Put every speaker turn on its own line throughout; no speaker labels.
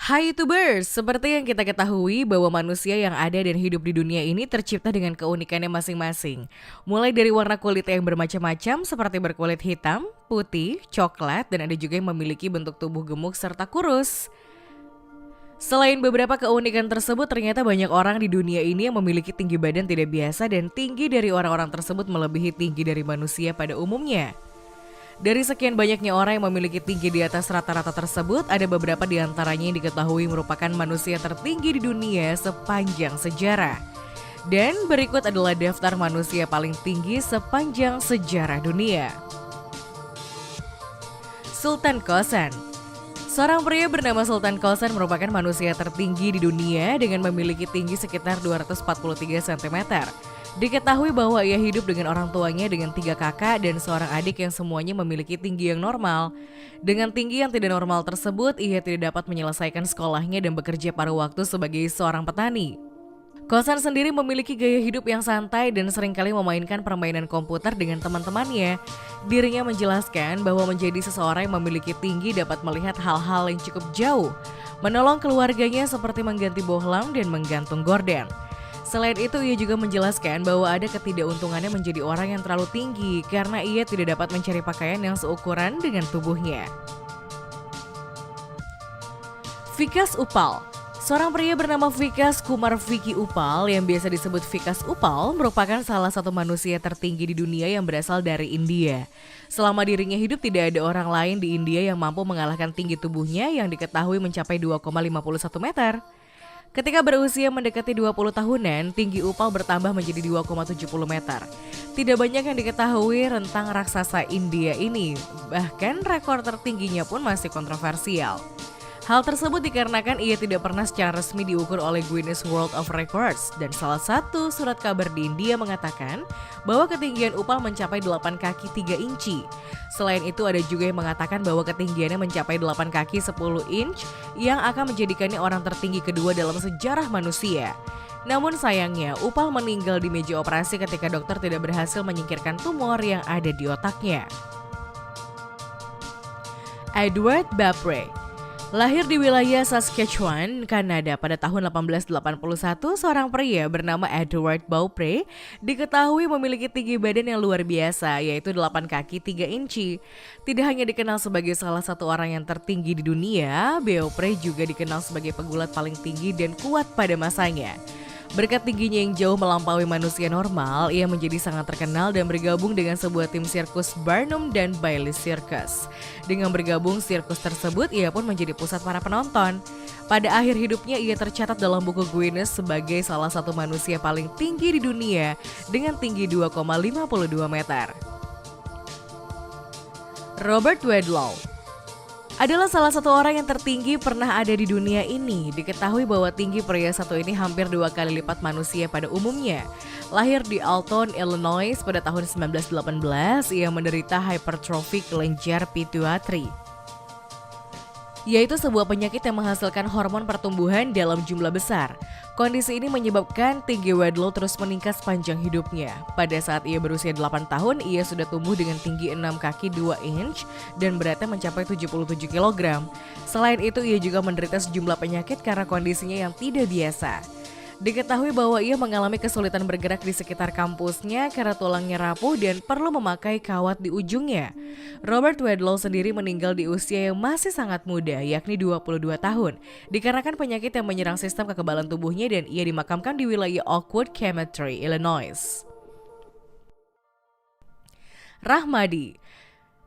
Hai YouTubers, seperti yang kita ketahui bahwa manusia yang ada dan hidup di dunia ini tercipta dengan keunikannya masing-masing. Mulai dari warna kulit yang bermacam-macam seperti berkulit hitam, putih, coklat, dan ada juga yang memiliki bentuk tubuh gemuk serta kurus. Selain beberapa keunikan tersebut, ternyata banyak orang di dunia ini yang memiliki tinggi badan tidak biasa dan tinggi dari orang-orang tersebut melebihi tinggi dari manusia pada umumnya. Dari sekian banyaknya orang yang memiliki tinggi di atas rata-rata tersebut, ada beberapa di antaranya yang diketahui merupakan manusia tertinggi di dunia sepanjang sejarah. Dan berikut adalah daftar manusia paling tinggi sepanjang sejarah dunia. Sultan Khosan. Seorang pria bernama Sultan Khosan merupakan manusia tertinggi di dunia dengan memiliki tinggi sekitar 243 cm. Diketahui bahwa ia hidup dengan orang tuanya dengan 3 kakak dan seorang adik yang semuanya memiliki tinggi yang normal. Dengan tinggi yang tidak normal tersebut, ia tidak dapat menyelesaikan sekolahnya dan bekerja paruh waktu sebagai seorang petani. Khosan sendiri memiliki gaya hidup yang santai dan seringkali memainkan permainan komputer dengan teman-temannya. Dirinya menjelaskan bahwa menjadi seseorang yang memiliki tinggi dapat melihat hal-hal yang cukup jauh, menolong keluarganya seperti mengganti bohlam dan menggantung gorden. Selain itu, ia juga menjelaskan bahwa ada ketidakuntungannya menjadi orang yang terlalu tinggi karena ia tidak dapat mencari pakaian yang seukuran dengan tubuhnya. Vikas Upal. Seorang pria bernama Vikas Kumar Vicky Upal yang biasa disebut Vikas Upal merupakan salah satu manusia tertinggi di dunia yang berasal dari India. Selama dirinya hidup tidak ada orang lain di India yang mampu mengalahkan tinggi tubuhnya yang diketahui mencapai 2,51 meter. Ketika berusia mendekati 20 tahunan, tinggi Upal bertambah menjadi 2,70 meter. Tidak banyak yang diketahui tentang raksasa India ini, bahkan rekor tertingginya pun masih kontroversial. Hal tersebut dikarenakan ia tidak pernah secara resmi diukur oleh Guinness World of Records dan salah satu surat kabar di India mengatakan bahwa ketinggian Upal mencapai 8 kaki 3 inci. Selain itu ada juga yang mengatakan bahwa ketinggiannya mencapai 8 kaki 10 inch yang akan menjadikannya orang tertinggi kedua dalam sejarah manusia. Namun sayangnya Upal meninggal di meja operasi ketika dokter tidak berhasil menyingkirkan tumor yang ada di otaknya. Edward Bapre. Lahir di wilayah Saskatchewan, Kanada pada tahun 1881, seorang pria bernama Edward Beaupre diketahui memiliki tinggi badan yang luar biasa, yaitu 8 kaki 3 inci. Tidak hanya dikenal sebagai salah satu orang yang tertinggi di dunia, Beaupre juga dikenal sebagai pegulat paling tinggi dan kuat pada masanya. Berkat tingginya yang jauh melampaui manusia normal, ia menjadi sangat terkenal dan bergabung dengan sebuah tim sirkus Barnum dan Bailey Circus. Dengan bergabung sirkus tersebut, ia pun menjadi pusat para penonton. Pada akhir hidupnya, ia tercatat dalam buku Guinness sebagai salah satu manusia paling tinggi di dunia dengan tinggi 2,52 meter. Robert Wadlow adalah salah satu orang yang tertinggi pernah ada di dunia ini. Diketahui bahwa tinggi pria satu ini hampir 2 kali lipat manusia pada umumnya. Lahir di Alton, Illinois pada tahun 1918, ia menderita hypertrophic kelenjar pituitary, yaitu sebuah penyakit yang menghasilkan hormon pertumbuhan dalam jumlah besar. Kondisi ini menyebabkan tinggi Wadlow terus meningkat sepanjang hidupnya. Pada saat ia berusia 8 tahun, ia sudah tumbuh dengan tinggi 6 kaki 2 inch dan beratnya mencapai 77 kg. Selain itu, ia juga menderita sejumlah penyakit karena kondisinya yang tidak biasa. Diketahui bahwa ia mengalami kesulitan bergerak di sekitar kampusnya karena tulangnya rapuh dan perlu memakai kawat di ujungnya. Robert Wadlow sendiri meninggal di usia yang masih sangat muda, yakni 22 tahun, dikarenakan penyakit yang menyerang sistem kekebalan tubuhnya dan ia dimakamkan di wilayah Oakwood Cemetery, Illinois. Rahmadi.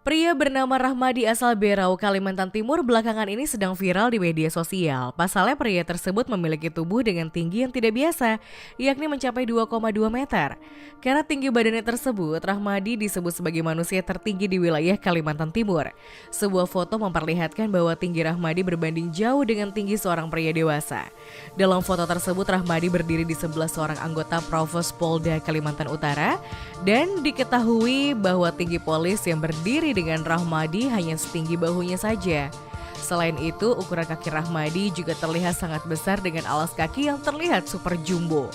Pria bernama Rahmadi asal Berau, Kalimantan Timur belakangan ini sedang viral di media sosial. Pasalnya pria tersebut memiliki tubuh dengan tinggi yang tidak biasa, yakni mencapai 2,2 meter. Karena tinggi badannya tersebut, Rahmadi disebut sebagai manusia tertinggi di wilayah Kalimantan Timur. Sebuah foto memperlihatkan bahwa tinggi Rahmadi berbanding jauh dengan tinggi seorang pria dewasa. Dalam foto tersebut, Rahmadi berdiri di sebelah seorang anggota Provos Polda Kalimantan Utara dan diketahui bahwa tinggi polis yang berdiri dengan Rahmadi hanya setinggi bahunya saja. Selain itu, ukuran kaki Rahmadi juga terlihat sangat besar dengan alas kaki yang terlihat super jumbo.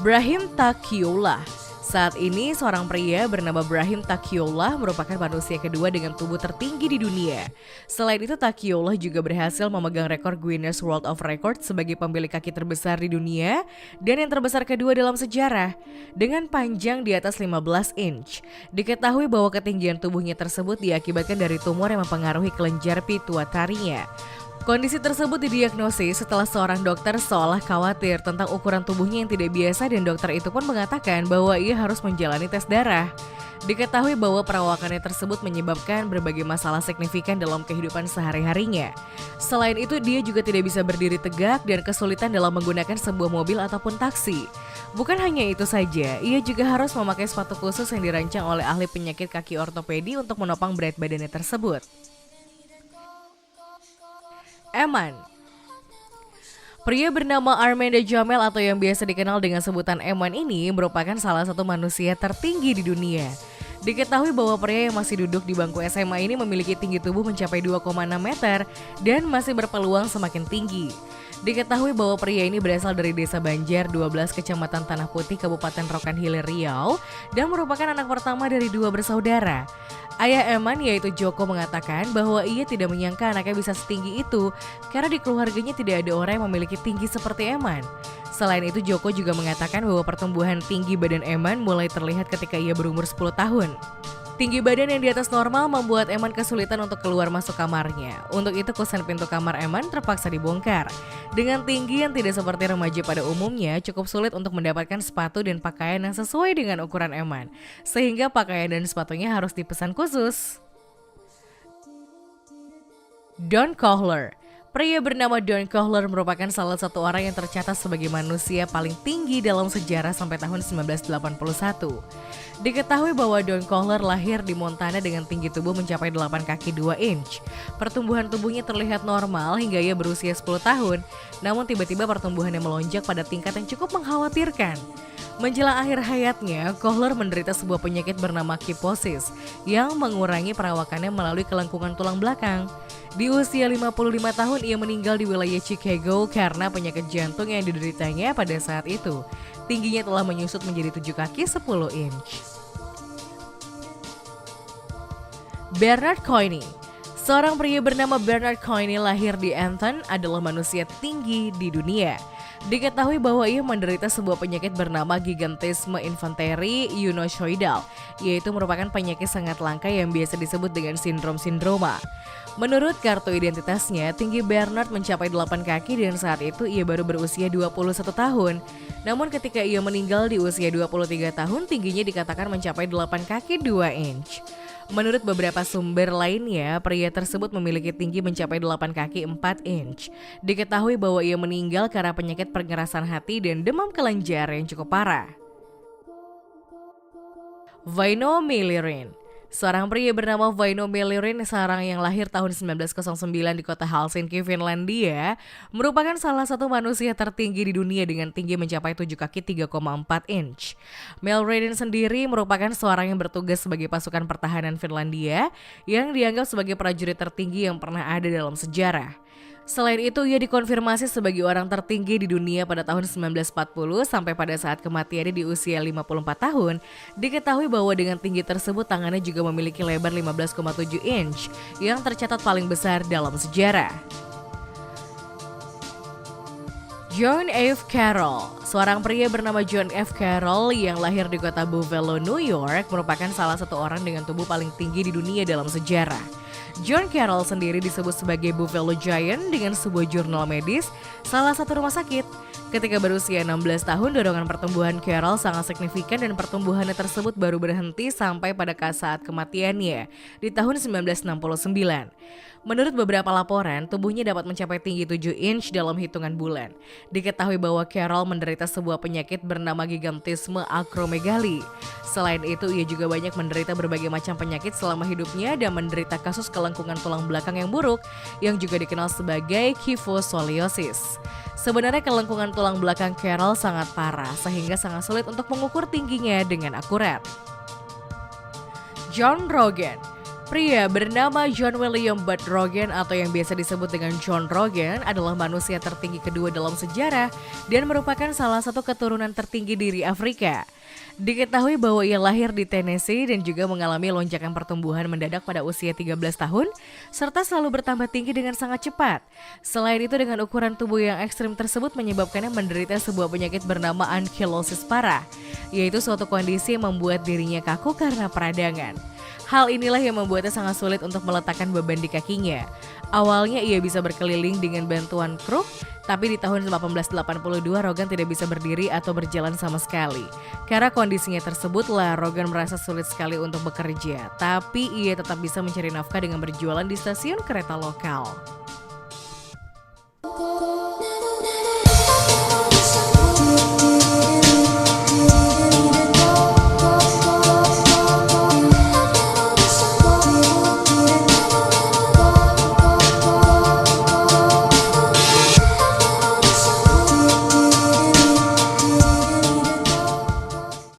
Brahim Taqiullah. Saat ini, seorang pria bernama Brahim Taqiullah merupakan manusia kedua dengan tubuh tertinggi di dunia. Selain itu, Taqiullah juga berhasil memegang rekor Guinness World of Records sebagai pemilik kaki terbesar di dunia dan yang terbesar kedua dalam sejarah, dengan panjang di atas 15 inch. Diketahui bahwa ketinggian tubuhnya tersebut diakibatkan dari tumor yang mempengaruhi kelenjar pituitarinya. Kondisi tersebut didiagnosis setelah seorang dokter seolah khawatir tentang ukuran tubuhnya yang tidak biasa dan dokter itu pun mengatakan bahwa ia harus menjalani tes darah. Diketahui bahwa perawakannya tersebut menyebabkan berbagai masalah signifikan dalam kehidupan sehari-harinya. Selain itu, dia juga tidak bisa berdiri tegak dan kesulitan dalam menggunakan sebuah mobil ataupun taksi. Bukan hanya itu saja, ia juga harus memakai sepatu khusus yang dirancang oleh ahli penyakit kaki ortopedi untuk menopang berat badannya tersebut. Eman. Pria bernama Armando Jamel atau yang biasa dikenal dengan sebutan Eman ini merupakan salah satu manusia tertinggi di dunia. Diketahui bahwa pria yang masih duduk di bangku SMA ini memiliki tinggi tubuh mencapai 2,6 meter dan masih berpeluang semakin tinggi. Diketahui bahwa pria ini berasal dari Desa Banjar 12 Kecamatan Tanah Putih, Kabupaten Rokan Hilir, Riau dan merupakan anak pertama dari 2 bersaudara. Ayah Eman yaitu Joko mengatakan bahwa ia tidak menyangka anaknya bisa setinggi itu karena di keluarganya tidak ada orang yang memiliki tinggi seperti Eman. Selain itu, Joko juga mengatakan bahwa pertumbuhan tinggi badan Eman mulai terlihat ketika ia berumur 10 tahun. Tinggi badan yang di atas normal membuat Eman kesulitan untuk keluar masuk kamarnya. Untuk itu kusen pintu kamar Eman terpaksa dibongkar. Dengan tinggi yang tidak seperti remaja pada umumnya, cukup sulit untuk mendapatkan sepatu dan pakaian yang sesuai dengan ukuran Eman. Sehingga pakaian dan sepatunya harus dipesan khusus. Don Kohler. Pria bernama Don Kohler merupakan salah satu orang yang tercatat sebagai manusia paling tinggi dalam sejarah sampai tahun 1981. Diketahui bahwa Don Kohler lahir di Montana dengan tinggi tubuh mencapai 8 kaki 2 inch. Pertumbuhan tubuhnya terlihat normal hingga ia berusia 10 tahun, namun tiba-tiba pertumbuhannya melonjak pada tingkat yang cukup mengkhawatirkan. Menjelang akhir hayatnya, Kohler menderita sebuah penyakit bernama kiposis yang mengurangi perawakannya melalui kelengkungan tulang belakang. Di usia 55 tahun ia meninggal di wilayah Chicago karena penyakit jantung yang dideritanya pada saat itu. Tingginya telah menyusut menjadi 7 kaki 10 inch. Bernard Coyne. Seorang pria bernama Bernard Coyne lahir di Anton adalah manusia tinggi di dunia. Diketahui bahwa ia menderita sebuah penyakit bernama gigantisme infanteri sinusoidal, yaitu merupakan penyakit sangat langka yang biasa disebut dengan sindroma. Menurut kartu identitasnya, tinggi Bernard mencapai 8 kaki dan saat itu ia baru berusia 21 tahun. Namun ketika ia meninggal di usia 23 tahun, tingginya dikatakan mencapai 8 kaki 2 inch. Menurut beberapa sumber lainnya, pria tersebut memiliki tinggi mencapai 8 kaki 4 inch. Diketahui bahwa ia meninggal karena penyakit pengerasan hati dan demam kelenjar yang cukup parah. Väinö Millirin. Seorang pria bernama Väinö Millirin, seorang yang lahir tahun 1909 di kota Helsinki, Finlandia, merupakan salah satu manusia tertinggi di dunia dengan tinggi mencapai 7 kaki 3,4 inch. Millirin sendiri merupakan seorang yang bertugas sebagai pasukan pertahanan Finlandia yang dianggap sebagai prajurit tertinggi yang pernah ada dalam sejarah. Selain itu, ia dikonfirmasi sebagai orang tertinggi di dunia pada tahun 1940 sampai pada saat kematiannya di usia 54 tahun. Diketahui bahwa dengan tinggi tersebut tangannya juga memiliki lebar 15,7 inch yang tercatat paling besar dalam sejarah. John F. Carroll. Seorang pria bernama John F. Carroll yang lahir di kota Buffalo, New York merupakan salah satu orang dengan tubuh paling tinggi di dunia dalam sejarah. John Carroll sendiri disebut sebagai Buffalo Giant dengan sebuah jurnal medis salah satu rumah sakit. Ketika berusia 16 tahun, dorongan pertumbuhan Carroll sangat signifikan dan pertumbuhannya tersebut baru berhenti sampai pada saat kematiannya di tahun 1969. Menurut beberapa laporan, tubuhnya dapat mencapai tinggi 7 inch dalam hitungan bulan. Diketahui bahwa Carroll menderita sebuah penyakit bernama gigantisme acromegaly. Selain itu, ia juga banyak menderita berbagai macam penyakit selama hidupnya dan menderita kasus kelengkungan tulang belakang yang buruk yang juga dikenal sebagai kyphoscoliosis. Sebenarnya kelengkungan tulang belakang Carroll sangat parah sehingga sangat sulit untuk mengukur tingginya dengan akurat. John Rogan. Pria bernama John William Bud Rogan atau yang biasa disebut dengan John Rogan adalah manusia tertinggi kedua dalam sejarah dan merupakan salah satu keturunan tertinggi dari Afrika. Diketahui bahwa ia lahir di Tennessee dan juga mengalami lonjakan pertumbuhan mendadak pada usia 13 tahun, serta selalu bertambah tinggi dengan sangat cepat. Selain itu, dengan ukuran tubuh yang ekstrim tersebut menyebabkannya menderita sebuah penyakit bernama ankylosis parah, yaitu suatu kondisi yang membuat dirinya kaku karena peradangan. Hal inilah yang membuatnya sangat sulit untuk meletakkan beban di kakinya. Awalnya ia bisa berkeliling dengan bantuan kruk, tapi di tahun 1882 Rogan tidak bisa berdiri atau berjalan sama sekali. Karena kondisinya tersebutlah Rogan merasa sulit sekali untuk bekerja, tapi ia tetap bisa mencari nafkah dengan berjualan di stasiun kereta lokal.